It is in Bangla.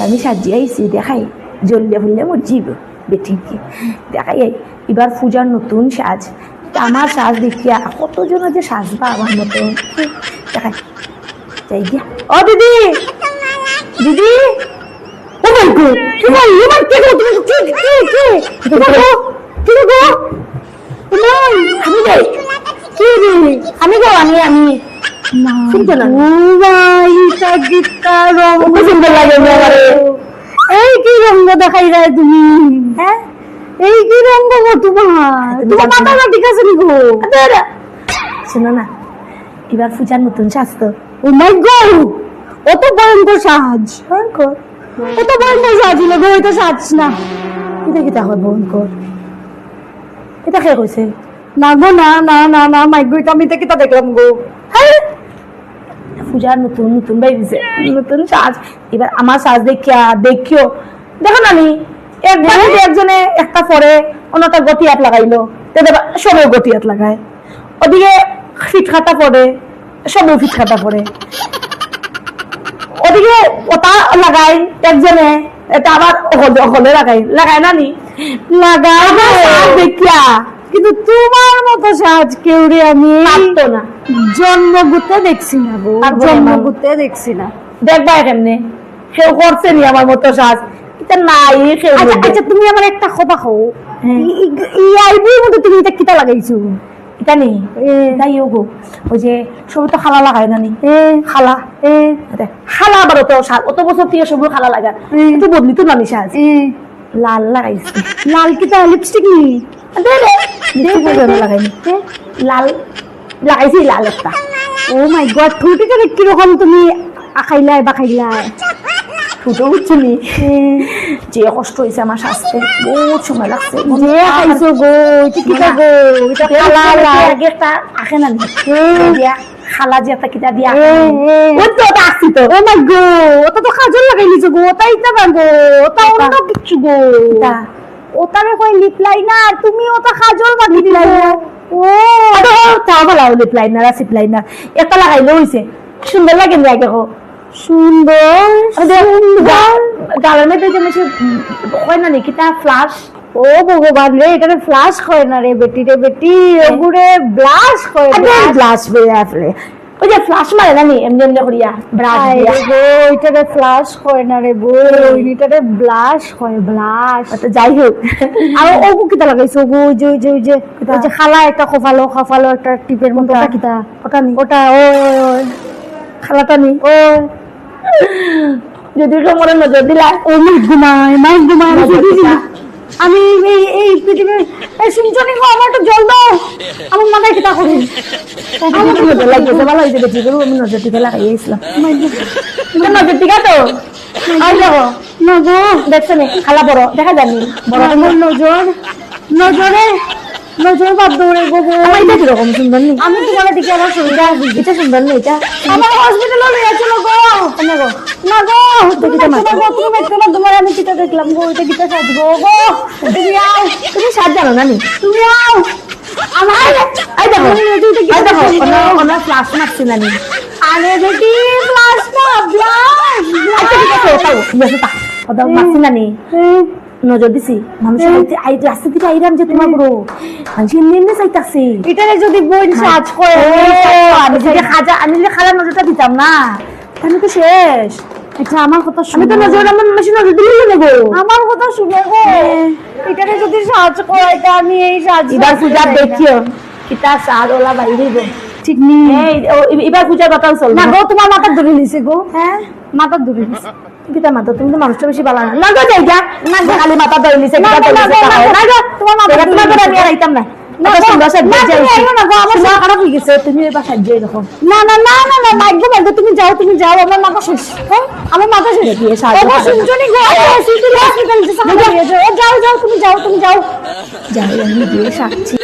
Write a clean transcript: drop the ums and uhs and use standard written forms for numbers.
আমি সাজিয়ে আইছি দেখাই জ্বললে ফুললে মোর জীব বেটিকে দেখাই এবার পূজার নতুন সাজ আমার সাজ দেখিয়া কতজন যে সাজবা আমার মতো দেখাই যাই গিয়া ও দিদি দিদি ও মাই গড কি বল ও মাই কে গো তুমি কি গো আমি যাই কি রে আমি গো আমি শুনতে না ও ভাই এটা গীতা রং সুন্দর লাগে আমারে এই কি রং দেখাই যায় তুমি হ্যাঁ এই কি রং গো তোমার মাথা ঠিক আছে নি গো শোনো না এবার পূজার নতুন সাজ তো ও মাই গড অত ভয়ঙ্কর সাজ ভয়ঙ্কর অত ভয়ঙ্কর সাজিল গো এটা সাজ না এটা কি তা হয় ভয়ঙ্কর এটা কে কইছে না গো না না না না মাই গো এটা আমি এটা কিতা দেখলাম গো হ্যাঁ পূজার নতুন নতুন বাইছে নতুন সাজ এবার আমার সাজ দেখিও দেখো না নি একবার একজনে একটা পরে অন্যটা গটিয়াত লাগাইলো সবও গটিয়াত লাগায় ওদিকে ফিট খাতা পরে সবও ফিট খাতা পরে ওদিকে ওটা লাগাই একজনে এটা আবার হলে লাগাই না নি লাগাই দেখিয়া কিন্তু তোমার মতো সাজ কেউ রে আমি পারতো না জন্মগতে দেখছি না গো জন্মগতে দেখছি না দেখবা কেমনে কেউ করছে নি আমার মতো সাজ এটা নাই কেউ আচ্ছা তুমি আমার একটা কথা কও এই আইবির মধ্যে তুমি এটা কিটা লাগাইছো এটা নেই তাই গো ওই যে সব তো খালা লাগায় না নি খালা খালা আবার অত বছর থেকে সব খালা লাগা একটু বদলি তো নামি সাজ লাল লাগাইছি লাল কি তা লিপস্টিক নি লাগাইনি লাল লাগাইছি লাল একটা ও মাই গড ঠুটিটা কিরকম তুমি আখাইলাই বা খাইলাই ঠুটো হচ্ছে নি যে কষ্ট হয়েছে আমার স্বাস্থ্যে বহুত সময় লাগছে যে খাইছো গো এটা গো এটা খালা আগে একটা আখে না দিয়া খালা যে একটা কিটা দিয়া ওই তো ওটা আসছি তো ও মাই গো ওটা তো কাজল লাগাই নিছো গো ওটা ইতা না গো ওটা অন্য কিছু গো ওটারে কই লিপ লাইনার তুমি ওটা কাজল বাকি দিলা ও আরে তাও ভালো লিপ লাইনার আছে লিপ লাইনার একটা লাগাইলো হইছে সুন্দর লাগে না আগে গো সুন্দর গালের মধ্যে যে হয় না নাকি তা ফ্লাশ ও ভগবান রে এটা ফ্লাশ হয় না রে বেটি ওগুরে ব্লাশ হয় ব্লাশ বেরে ওই যে ফ্লাশ মারে না নি এমনি এমনি করিয়া ব্রাশ দিয়া গো এটা ফ্লাশ হয় না রে বই এটা ব্লাশ হয় ব্লাশ আচ্ছা যাই হোক আর ওগু কিটা লাগাইছো গো যে খালা একটা খফালো একটা টিপের মতো ওটা নি ওটা ও খালাটা নি ও যদি তোমার নজর দিলা ও মাই ঘুমায় আমি এই পৃথিবীর এই শুনছনি গো আমার একটু জল দাও আমার মাথায় কিটা করি আমার তো নজর লাগছে ভালো হয়েছে দেখি গো আমি নজর দিতে লাগাইছিলাম তুমি নজর দিকা তো আর দেখো না গো দেখছ নি খালা বড় দেখা জানি বড় আমার নজর বাদ দৌড়ে গো আমার এটা কিরকম সুন্দর নি আমি তো বলে দিকে আমার সুবিধা এটা সুন্দর নি এটা আমার হসপিটালে লইয়া চলো গো না গো তুমি তোমার আমি কিটা দেখলাম গো এটা কিটা সাজবো গো তুমি সাজ জানো না নি তুমি আও আমার আই দেখো ওনা ফ্লাশ মারছি না নি আরে বেটি ফ্লাশ না ব্লাশ আচ্ছা ঠিক আছে ওটা মারছি না নি নজর দিছি মানুষের আই রাস্তা থেকে আইরাম যে তোমার বড় মানুষ এমনি চাইতাছে এটারে যদি বোন সাজ করে আমি যদি খালা নজরটা দিতাম না তাহলে তো শেষ এটা আমার কথা শুনে আমি তো নজর আমার মেশিন নজর দিলেই নেবো আমার কথা শুনে গো এটারে যদি সাজ করে এটা আমি এই সাজ এবার পূজা দেখিও কিতা সাজ ওলা বাইরে গো ঠিক নি এবার পূজা বাতাল চল না গো তোমার মাথা ধরে নিছে গো হ্যাঁ মাথা ধরে নিছে কিতা মাথা তুমি তো মানুষটা বেশি ভালো না গো যাই যা না খালি মাথা ধরে নিছে না গো তোমার মাথা ধরে আমি আর আইতাম না না আমার খারাপ হয়ে গেছে তুমি এবার সাহায্য এরকম না মাইগো তুমি যাও আমার মাথা শেষ হ্যাঁ আমার মাথা শেষ দিয়ে সাহায্য শুনছনি গো যাও তুমি যাও আমি দিয়ে সাক্ষী